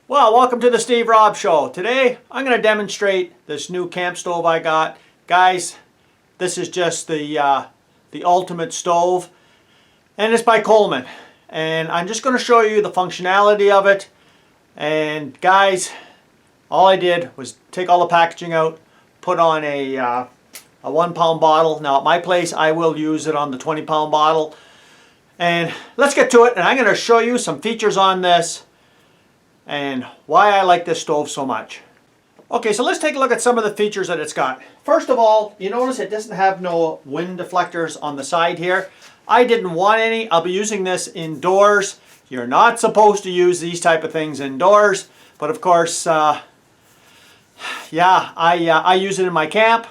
Well, welcome to the Steve Rob Show. Today I'm going to demonstrate this new camp stove I got. Guys, this is just the ultimate stove, and it's by Coleman. And I'm just going to show you the functionality of it. And guys, all I did was take all the packaging out, put on a 1 pound bottle. Now at my place I will use it on the 20 pound bottle. And let's get to it, and I'm going to show you some features on this and why I like this stove so much. Okay, so let's take a look at some of the features that it's got. First of all, you notice it doesn't have no wind deflectors on the side here. I didn't want any. I'll be using this indoors. You're not supposed to use these type of things indoors, but of course, I use it in my camp,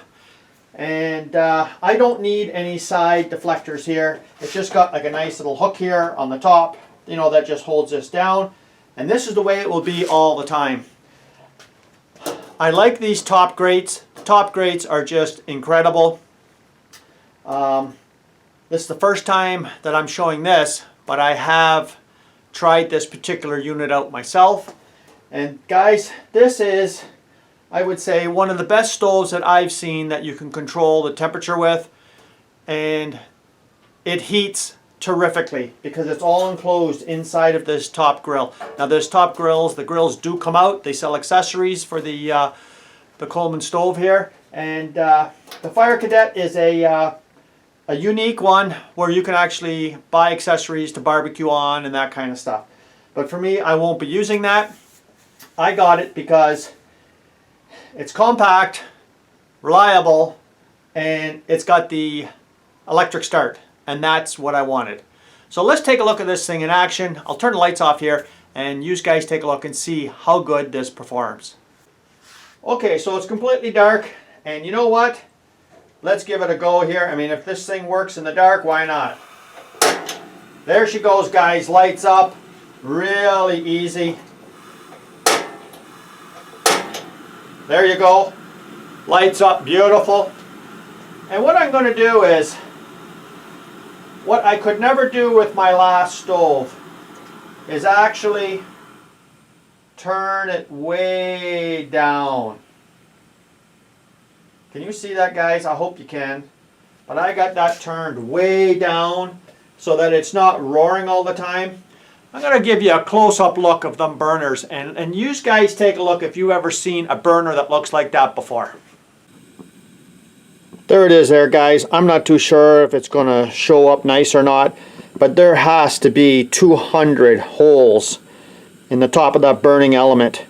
and I don't need any side deflectors here. It's just got like a nice little hook here on the top, you know, that just holds this down. And this is the way it will be all the time. I like these top grates. Top grates are just incredible. This is the first time that I'm showing this, but I have tried this particular unit out myself. And guys, this is, I would say, one of the best stoves that I've seen that you can control the temperature with. And it heats terrifically because it's all enclosed inside of this top grill. Now there's top grills, the grills do come out. They sell accessories for the Coleman stove here, and the Fyrecadet is a unique one where you can actually buy accessories to barbecue on and that kind of stuff. But for me, I won't be using that. I got it because it's compact, reliable, and it's got the electric start. And that's what I wanted. So let's take a look at this thing in action. I'll turn the lights off here and you guys take a look and see how good this performs. Okay, so it's completely dark, and you know what? Let's give it a go here. I mean, if this thing works in the dark, why not? There she goes, guys. Lights up. Really easy. There you go. Lights up. Beautiful. And what I'm going to do is what I could never do with my last stove is actually turn it way down. Can you see that, guys? I hope you can. But I got that turned way down so that it's not roaring all the time. I'm going to give you a close-up look of them burners, and you guys take a look if you've ever seen a burner that looks like that before. There it is there, guys. I'm not too sure if it's going to show up nice or not, but there has to be 200 holes in the top of that burning element.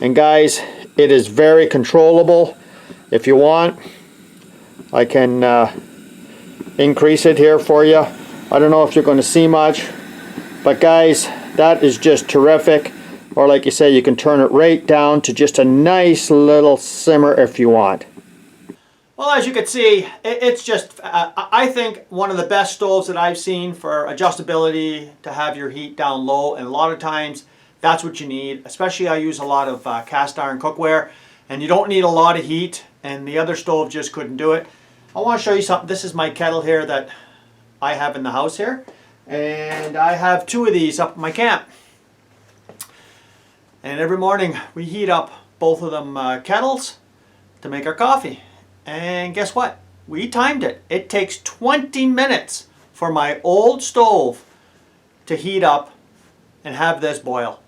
And guys, it is very controllable. If you want, I can increase it here for you. I don't know if you're going to see much, but guys, that is just terrific. Or like you say, you can turn it right down to just a nice little simmer if you want. Well, as you can see, it's just, I think, one of the best stoves that I've seen for adjustability to have your heat down low. And a lot of times, that's what you need. Especially, I use a lot of cast iron cookware, and you don't need a lot of heat, and the other stove just couldn't do it. I want to show you something. This is my kettle here that I have in the house here. And I have 2 of these up in my camp. And every morning, we heat up both of them kettles to make our coffee. And guess what? We timed it. It takes 20 minutes for my old stove to heat up and have this boil.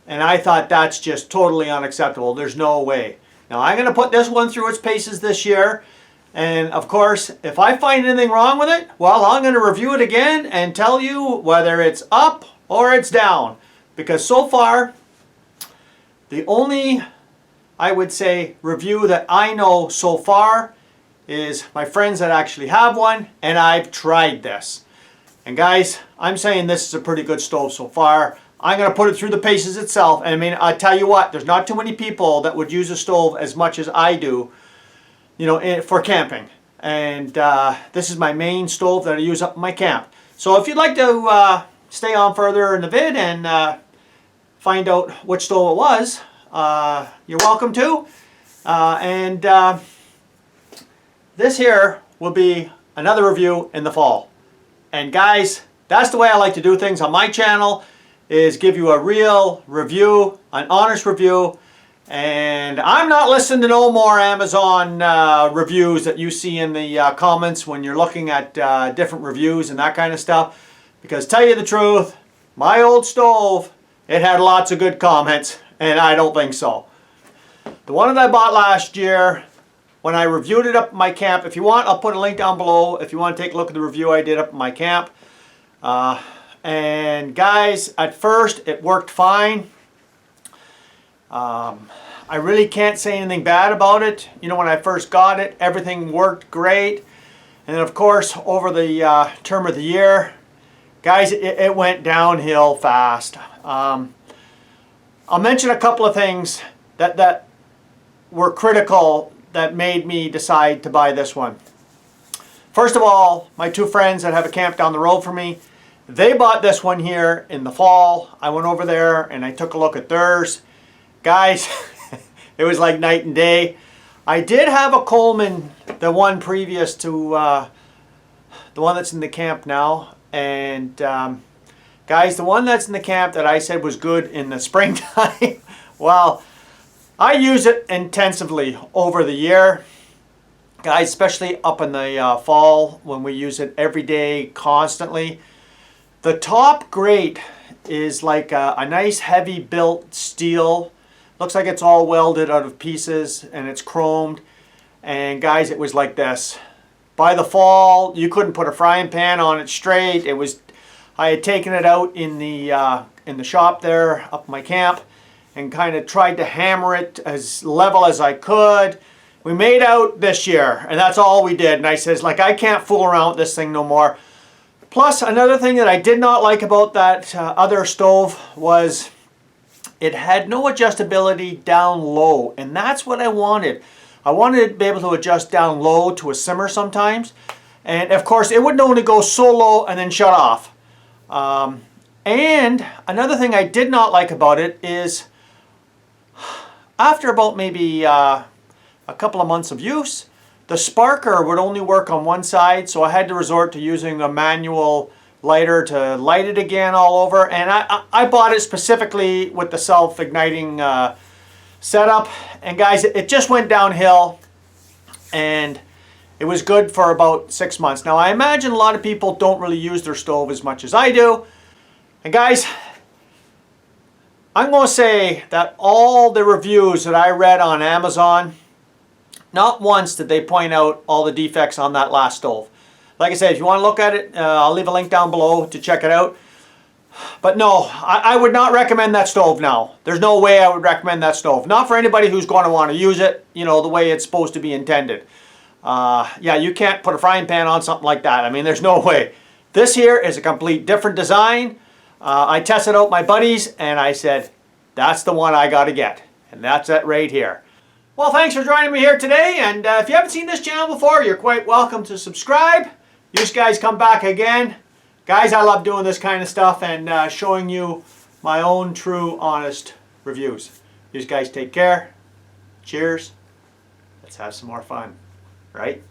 And I thought that's just totally unacceptable. There's no way. Now I'm going to put this one through its paces this year. And of course, if I find anything wrong with it, well, I'm going to review it again and tell you whether it's up or it's down. Because so far, the only, I would say, review that I know so far is my friends that actually have one, and I've tried this. And guys, I'm saying this is a pretty good stove so far. I'm going to put it through the paces itself, and I mean, I tell you what, there's not too many people that would use a stove as much as I do, you know, for camping. And this is my main stove that I use up in my camp. So if you'd like to stay on further in the vid and find out which stove it was, you're welcome to. This here will be another review in the fall. And guys, that's the way I like to do things on my channel. is give you a real review, an honest review. And I'm not listening to no more Amazon reviews that you see in the comments when you're looking at different reviews and that kind of stuff. Because tell you the truth, my old stove, it had lots of good comments, and I don't think so. The one that I bought last year, when I reviewed it up in my camp, if you want, I'll put a link down below if you want to take a look at the review I did up in my camp. And guys, at first it worked fine. I really can't say anything bad about it. You know, when I first got it, everything worked great. And then of course, over the term of the year, guys, it went downhill fast. I'll mention a couple of things that were critical that made me decide to buy this one. First of all, my two friends that have a camp down the road from me, they bought this one here in the fall. I went over there and I took a look at theirs. Guys, it was like night and day. I did have a Coleman, the one previous to the one that's in the camp now. And guys, the one that's in the camp that I said was good in the springtime, well, I use it intensively over the year. Guys, especially up in the fall when we use it every day, constantly. The top grate is like a nice heavy built steel. Looks like it's all welded out of pieces and it's chromed. And guys, it was like this. By the fall, you couldn't put a frying pan on it straight. I had taken it out in the shop there up my camp and kind of tried to hammer it as level as I could. We made out this year, and that's all we did. And I says, like, I can't fool around with this thing no more. Plus, another thing that I did not like about that other stove was it had no adjustability down low, and that's what I wanted. I wanted to be able to adjust down low to a simmer sometimes, and of course it wouldn't only go so low and then shut off. And another thing I did not like about it is after about maybe a couple of months of use, the sparker would only work on one side, so I had to resort to using a manual lighter to light it again all over. And I bought it specifically with the self-igniting setup. And guys, it just went downhill, and it was good for about 6 months. Now, I imagine a lot of people don't really use their stove as much as I do. And guys, I'm going to say that all the reviews that I read on Amazon, not once did they point out all the defects on that last stove. Like I said, if you want to look at it, I'll leave a link down below to check it out. But no, I would not recommend that stove now. There's no way I would recommend that stove. Not for anybody who's going to want to use it, you know, the way it's supposed to be intended. Yeah, you can't put a frying pan on something like that. I mean, there's no way. This here is a complete different design. I tested out my buddies and I said, that's the one I got to get. And that's it right here. Well, thanks for joining me here today. And if you haven't seen this channel before, you're quite welcome to subscribe. You guys come back again. Guys, I love doing this kind of stuff and showing you my own true, honest reviews. You guys take care. Cheers. Let's have some more fun, right?